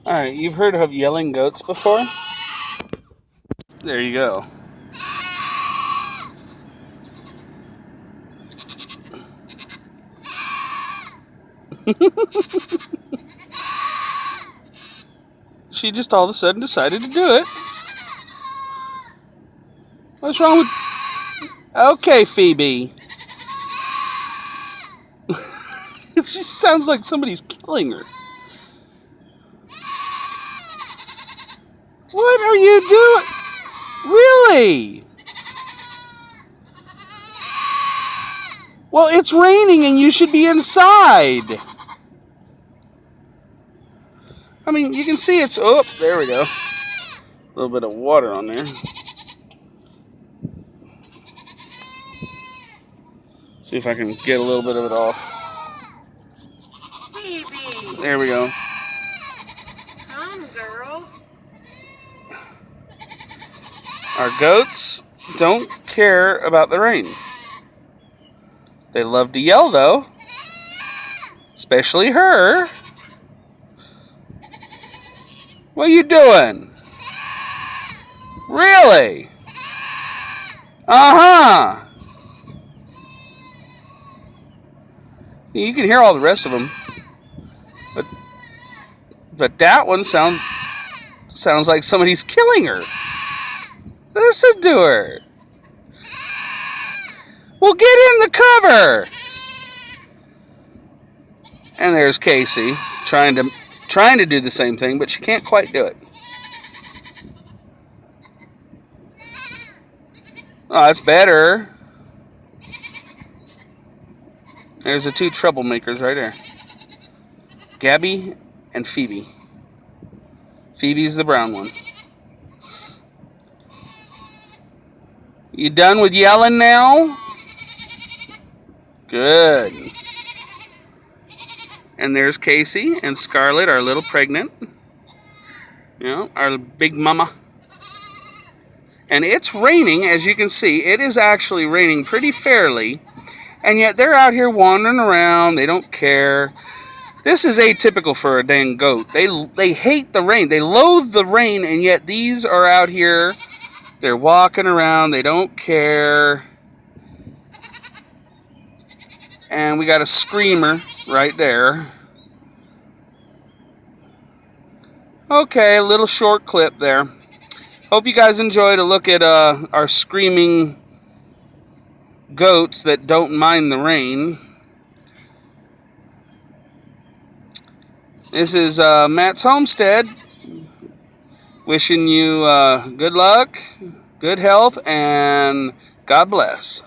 Alright, you've heard of yelling goats before? There you go. She just all of a sudden decided to do it. What's wrong with... Okay, Phoebe. She sounds like somebody's killing her. What are you doing? Really? Well, it's raining and you should be inside. I mean, you can see it's... Oh, there we go. A little bit of water on there. See if I can get a little bit of it off. Baby. There we go. Come, girl. Our goats don't care about the rain. They love to yell, though. Especially her. What are you doing? Really? Uh-huh. You can hear all the rest of them. But that one sounds like somebody's killing her. Listen to her. Well, get in the cover. And there's Casey trying to do the same thing, but she can't quite do it. Oh, that's better. There's the two troublemakers right there. Gabby and Phoebe. Phoebe's the brown one. You done with yelling now? Good. And there's Casey and Scarlett, our little pregnant. You know, our big mama. And it's raining, as you can see. It is actually raining pretty fairly. And yet they're out here wandering around. They don't care. This is atypical for a dang goat. They hate the rain. They loathe the rain, and yet these are out here. They're walking around. They don't care. And we got a screamer right there. Okay, a little short clip there. Hope you guys enjoyed a look at our screaming goats that don't mind the rain. This is Matt's Homestead. Wishing you good luck, good health, and God bless.